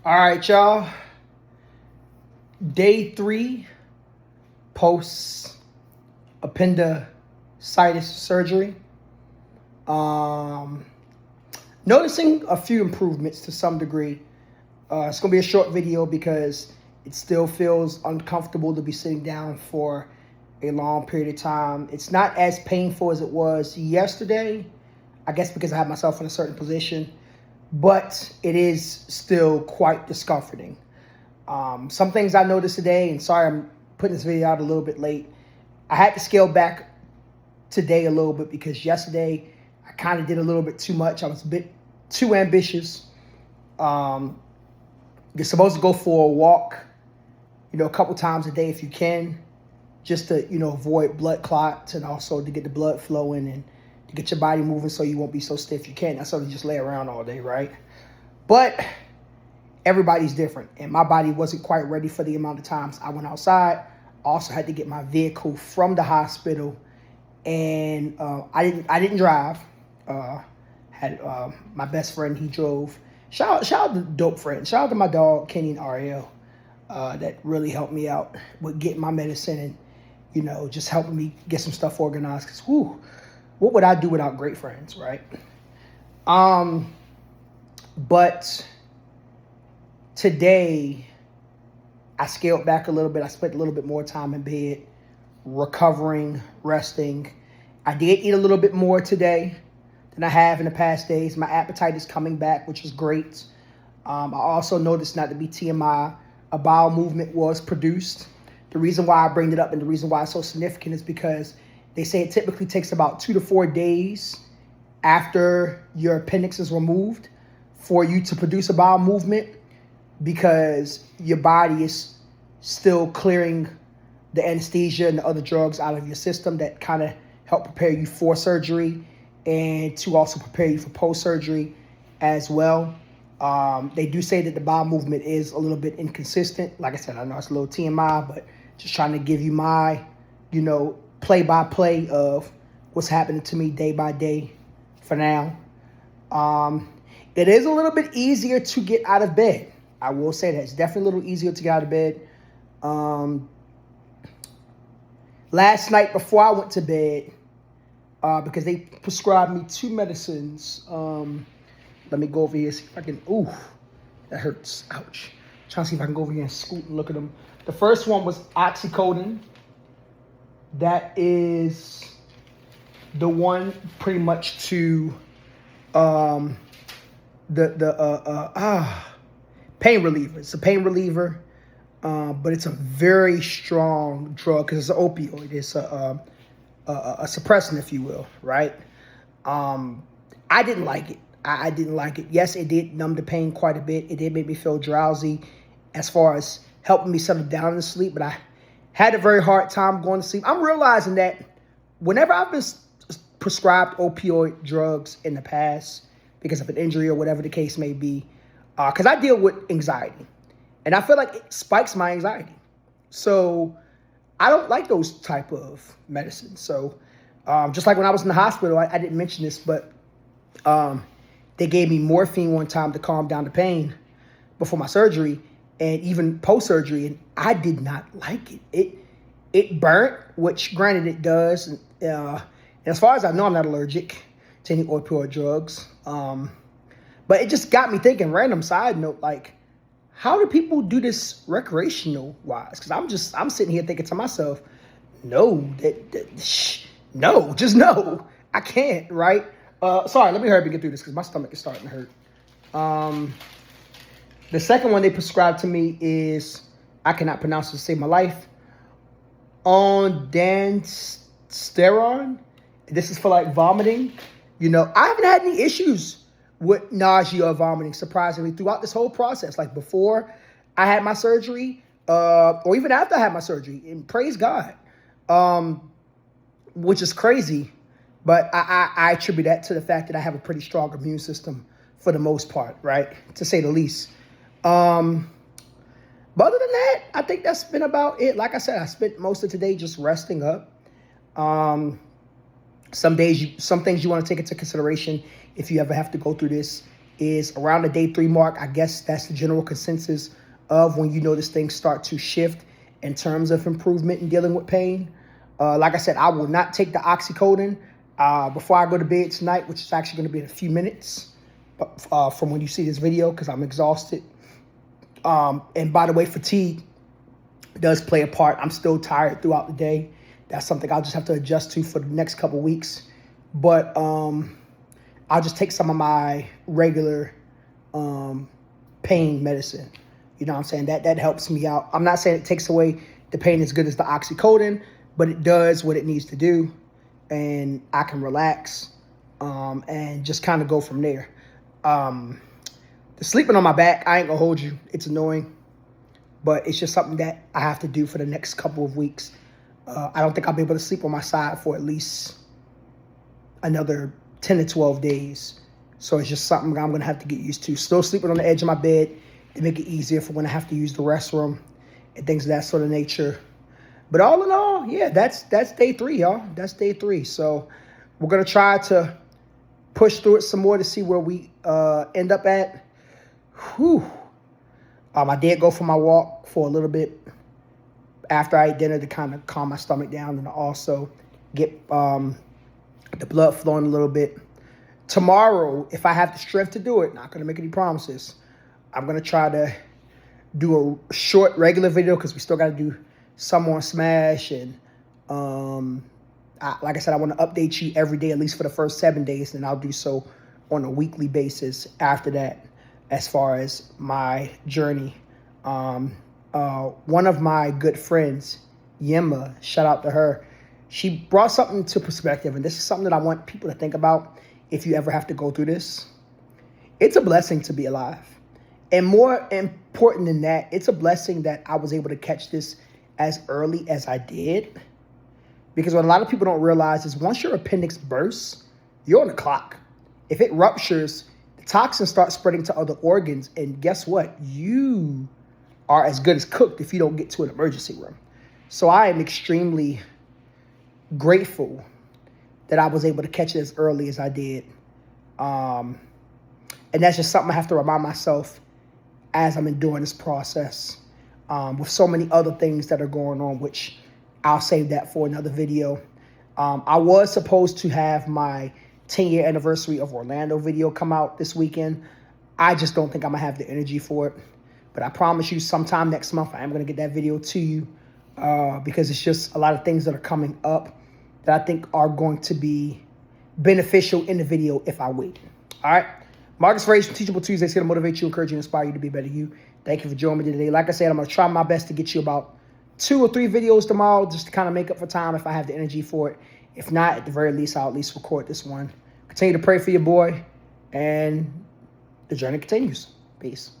All right, y'all. Day 3 post appendicitis surgery. Noticing a few improvements to some degree. It's going to be a short video because it still feels uncomfortable to be sitting down for a long period of time. It's not as painful as it was yesterday, I guess because I had myself in a certain position, but it is still quite discomforting. Some things I noticed today, and sorry I'm putting this video out a little bit late. I had to scale back today a little bit because yesterday I kind of did a little bit too much. I was a bit too ambitious. You're supposed to go for a walk, a couple times a day if you can, just to, avoid blood clots and also to get the blood flowing and to get your body moving so you won't be so stiff. You can't necessarily just lay around all day, right? But everybody's different, and my body wasn't quite ready for the amount of times I went outside. Also had to get my vehicle from the hospital, and I didn't drive. Had my best friend, he drove. Shout out to dope friend. Shout out to my dog Kenny and Ariel, that really helped me out with getting my medicine and just helping me get some stuff organized. Cause what would I do without great friends, right? But today I scaled back a little bit. I spent a little bit more time in bed, recovering, resting. I did eat a little bit more today than I have in the past days. My appetite is coming back, which is great. I also noticed, not to be TMI, a bowel movement was produced. The reason why I bring it up and the reason why it's so significant is because they say it typically takes about 2 to 4 days after your appendix is removed for you to produce a bowel movement, because your body is still clearing the anesthesia and the other drugs out of your system that kind of help prepare you for surgery and to also prepare you for post-surgery as well. They do say that the bowel movement is a little bit inconsistent. Like I said, I know it's a little TMI, but just trying to give you my, play-by-play of what's happening to me day by day for now. It is a little bit easier to get out of bed. I will say that it's definitely a little easier to get out of bed. Last night before I went to bed, because they prescribed me 2 medicines. Let me go over here, see if I can. Ooh, that hurts. Ouch. Trying to see if I can go over here and scoot and look at them. The first one was oxycodone. That is the one pretty much to pain reliever. It's a pain reliever, but it's a very strong drug because it's an opioid. It's a suppressant, if you will, right? I didn't like it. I didn't like it. Yes, it did numb the pain quite a bit. It did make me feel drowsy as far as helping me settle down in sleep, but I had a very hard time going to sleep. I'm realizing that whenever I've been prescribed opioid drugs in the past because of an injury or whatever the case may be, because I deal with anxiety, and I feel like it spikes my anxiety. So I don't like those type of medicines. So just like when I was in the hospital, I didn't mention this, but they gave me morphine one time to calm down the pain before my surgery and even post-surgery, and I did not like it. It burnt, which granted it does. And as far as I know, I'm not allergic to any opioid drugs. But it just got me thinking, random side note, like, how do people do this recreational wise? Because I'm sitting here thinking to myself, no, no, I can't, right? Sorry, let me hurry up and get through this because my stomach is starting to hurt. The second one they prescribed to me is, I cannot pronounce it to save my life, ondansetron. This is for like vomiting. I haven't had any issues with nausea or vomiting, surprisingly, throughout this whole process. Like before I had my surgery, or even after I had my surgery, and praise God, which is crazy. But I attribute that to the fact that I have a pretty strong immune system for the most part, right? To say the least. But other than that, I think that's been about it. Like I said, I spent most of today just resting up. Some things you want to take into consideration if you ever have to go through this is around the day 3 mark. I guess that's the general consensus of when you notice things start to shift in terms of improvement in dealing with pain. Like I said, I will not take the oxycodone before I go to bed tonight, which is actually going to be in a few minutes from when you see this video, because I'm exhausted. And by the way, fatigue does play a part. I'm still tired throughout the day. That's something I'll just have to adjust to for the next couple weeks. But I'll just take some of my regular pain medicine. You know what I'm saying? That helps me out. I'm not saying it takes away the pain as good as the oxycodone, but it does what it needs to do. And I can relax and just kind of go from there. The sleeping on my back, I ain't gonna hold you. It's annoying, but it's just something that I have to do for the next couple of weeks. I don't think I'll be able to sleep on my side for at least another 10 to 12 days. So it's just something I'm going to have to get used to. Still sleeping on the edge of my bed to make it easier for when I have to use the restroom and things of that sort of nature. But all in all, yeah, that's day 3, y'all. That's day 3. So we're going to try to push through it some more to see where we end up at. Whew. I did go for my walk for a little bit after I ate dinner to kind of calm my stomach down and also get the blood flowing a little bit. Tomorrow, if I have the strength to do it, not going to make any promises, I'm going to try to do a short regular video because we still got to do some on Smash. And like I said, I want to update you every day, at least for the first 7 days. And I'll do so on a weekly basis after that as far as my journey. One of my good friends, Yemma, shout out to her, she brought something to perspective, and this is something that I want people to think about if you ever have to go through this. It's a blessing to be alive. And more important than that, it's a blessing that I was able to catch this as early as I did. Because what a lot of people don't realize is once your appendix bursts, you're on the clock. If it ruptures, the toxins start spreading to other organs, and guess what? You are as good as cooked if you don't get to an emergency room. So I am extremely grateful that I was able to catch it as early as I did. And that's just something I have to remind myself as I'm enduring this process with so many other things that are going on, which I'll save that for another video. I was supposed to have my 10-year anniversary of Orlando video come out this weekend. I just don't think I'm going to have the energy for it. But I promise you sometime next month, I am going to get that video to you because it's just a lot of things that are coming up that I think are going to be beneficial in the video if I wait. All right. Marcus Frazier from Teachable Tuesdays here to motivate you, encourage you, inspire you to be better you. Thank you for joining me today. Like I said, I'm going to try my best to get you about 2 or 3 videos tomorrow just to kind of make up for time if I have the energy for it. If not, at the very least, I'll at least record this one. Continue to pray for your boy, and the journey continues. Peace.